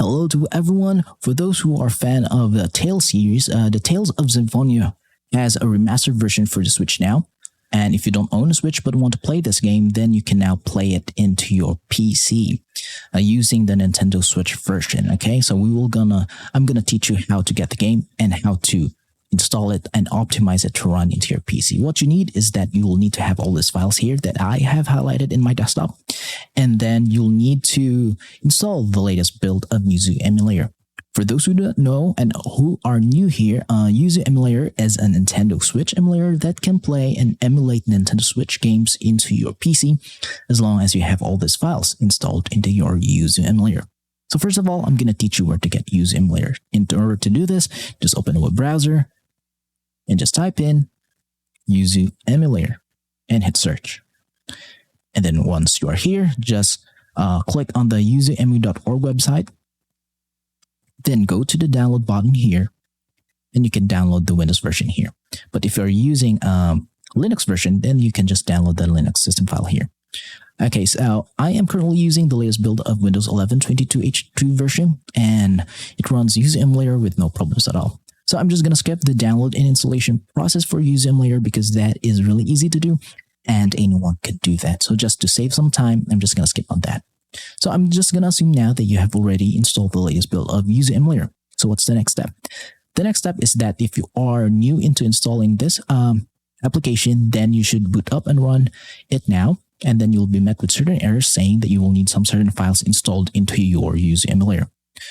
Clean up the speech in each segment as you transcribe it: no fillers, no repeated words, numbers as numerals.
Hello to everyone. For those who are fan of the Tales series, the Tales of Symphonia has a remastered version for the Switch now. And if you don't own a Switch but want to play this game, then you can now play it into your PC using the Nintendo Switch version. Okay, so I'm gonna teach you how to get the game and how to install it and optimize it to run into your PC. What you need is that you will need to have all these files here that I have highlighted in my desktop, and then you'll need to install the latest build of Yuzu Emulator. For those who don't know and who are new here, Yuzu Emulator is a Nintendo Switch emulator that can play and emulate Nintendo Switch games into your PC as long as you have all these files installed into your Yuzu Emulator. So first of all, I'm going to teach you where to get Yuzu Emulator. In order to do this, just open a web browser and just type in Yuzu Emulator and hit search. And then once you are here, just click on the yuzuemu.org website. Then go to the download button here, and you can download the Windows version here. But if you're using Linux version, then you can just download the Linux system file here. Okay, so I am currently using the latest build of Windows 11 22H2 version, and it runs Yuzu Emulator with no problems at all. So I'm just going to skip the download and installation process for Yuzu Emulator because that is really easy to do and anyone could do that. So just to save some time, I'm just going to skip on that. So I'm just going to assume now that you have already installed the latest build of Yuzu Emulator. So what's the next step? The next step is that if you are new into installing this application, then you should boot up and run it now. And then you'll be met with certain errors saying that you will need some certain files installed into your Yuzu Emulator.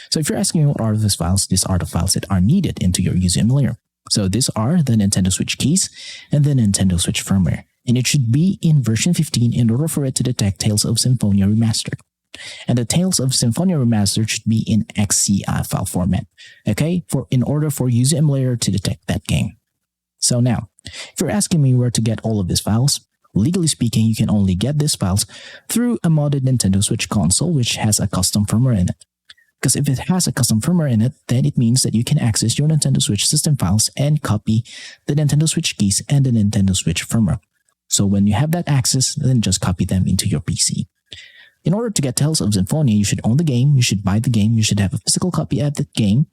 So if you're asking me what are these files, these are the files that are needed into your Yuzu Emulator. So these are the Nintendo Switch keys and the Nintendo Switch firmware. And it should be in version 15 in order for it to detect Tales of Symphonia Remastered. And the Tales of Symphonia Remastered should be in XCI file format, okay, in order for Yuzu Emulator to detect that game. So now, if you're asking me where to get all of these files, legally speaking, you can only get these files through a modded Nintendo Switch console which has a custom firmware in it. Because if it has a custom firmware in it, then it means that you can access your Nintendo Switch system files and copy the Nintendo Switch keys and the Nintendo Switch firmware. So when you have that access, then just copy them into your PC. In order to get Tales of Symphonia, you should own the game, you should buy the game, you should have a physical copy of that game,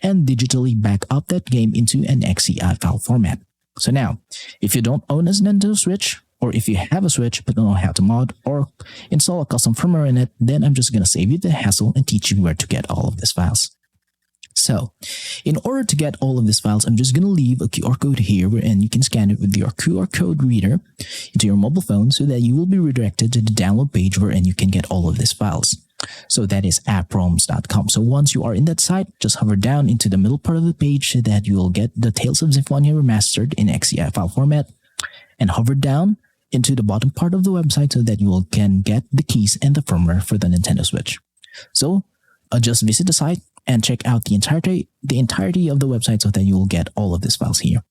and digitally back up that game into an XCI file format. So now, if you don't own a Nintendo Switch, or if you have a Switch but don't know how to mod or install a custom firmware in it, then I'm just going to save you the hassle and teach you where to get all of these files. So, in order to get all of these files, I'm just going to leave a QR code here and you can scan it with your QR code reader into your mobile phone so that you will be redirected to the download page wherein you can get all of these files. So that is approms.com. So once you are in that site, just hover down into the middle part of the page so that you will get the Tales of Symphonia Remastered in XCI file format, and hover down into the bottom part of the website so that you can get the keys and the firmware for the Nintendo Switch. So just visit the site and check out the entirety of the website so that you will get all of these files here.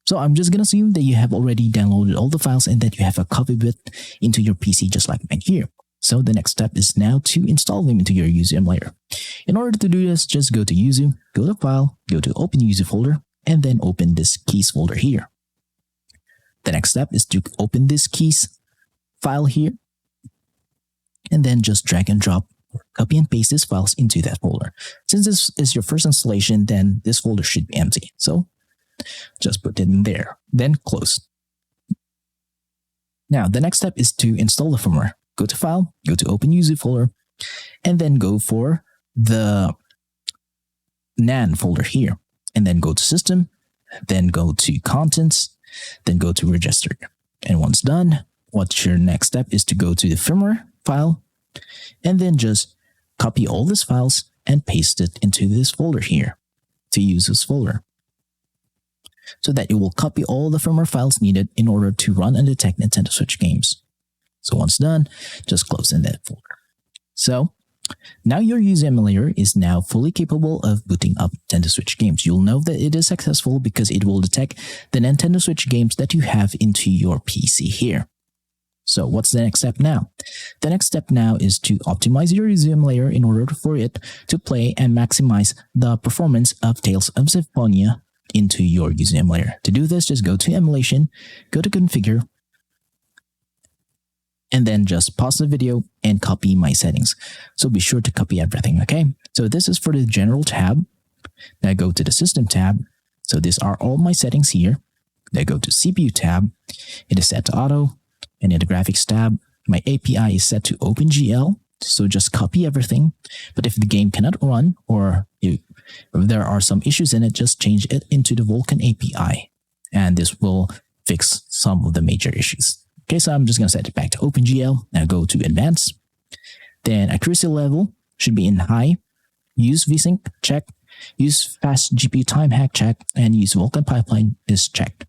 So I'm just going to assume that you have already downloaded all the files and that you have a copy of it into your PC just like mine here. So the next step is now to install them into your Yuzu Emulator. In order to do this, just go to Yuzu, go to File, go to Open Yuzu folder, and then open this keys folder here. The next step is to open this keys file here, and then just drag and drop or copy and paste these files into that folder. Since this is your first installation, then this folder should be empty. So just put it in there, then close. Now, the next step is to install the firmware. Go to File, go to Open Yuzu folder, and then go for the NAN folder here, and then go to System, then go to Contents, then go to Registered. And once done, what's your next step is to go to the firmware file, and then just copy all these files and paste it into this folder here, to use this folder, so that it will copy all the firmware files needed in order to run and detect Nintendo Switch games. So once done, just close in that folder. So now your Yuzu Emulator is now fully capable of booting up Nintendo Switch games. You'll know that it is successful because it will detect the Nintendo Switch games that you have into your PC here. So what's the next step now? The next step now is to optimize your Yuzu Emulator in order for it to play and maximize the performance of Tales of Symphonia into your Yuzu Emulator. To do this, just go to Emulation, go to Configure, and then just pause the video and copy my settings. So be sure to copy everything, okay? So this is for the general tab. Now go to the system tab. So these are all my settings here. Then go to CPU tab. It is set to auto. And in the graphics tab, my API is set to OpenGL. So just copy everything. But if the game cannot run or if there are some issues in it, just change it into the Vulkan API. And this will fix some of the major issues. Okay, so I'm just going to set it back to OpenGL. Now go to advanced. Then accuracy level should be in high. Use vsync, check. Use fast GPU time hack, check. And use Vulkan pipeline is checked.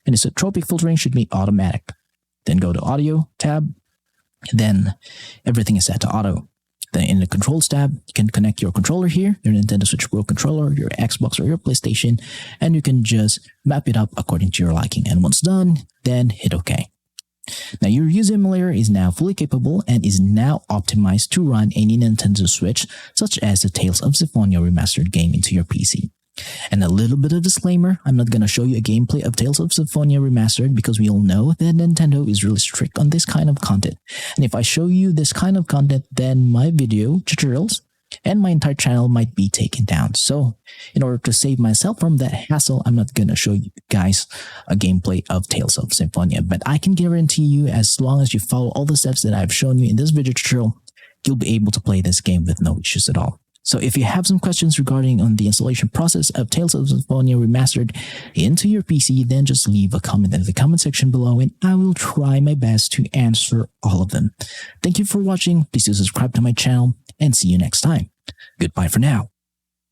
And isotropic filtering should be automatic. Then go to audio tab. Then everything is set to auto. Then in the controls tab, you can connect your controller here, your Nintendo Switch Pro controller, your Xbox or your PlayStation, and you can just map it up according to your liking. And once done, then hit OK. Now your Yuzu Emulator is now fully capable and is now optimized to run any Nintendo Switch, such as the Tales of Symphonia Remastered game into your PC. And a little bit of disclaimer, I'm not going to show you a gameplay of Tales of Symphonia Remastered because we all know that Nintendo is really strict on this kind of content. And if I show you this kind of content, then my video tutorials and my entire channel might be taken down. So in order to save myself from that hassle, I'm not going to show you guys a gameplay of Tales of Symphonia. But I can guarantee you, as long as you follow all the steps that I've shown you in this video tutorial, you'll be able to play this game with no issues at all. So if you have some questions regarding on the installation process of Tales of Symphonia Remastered into your PC, then just leave a comment in the comment section below and I will try my best to answer all of them. Thank you for watching. Please do subscribe to my channel and see you next time. Goodbye for now.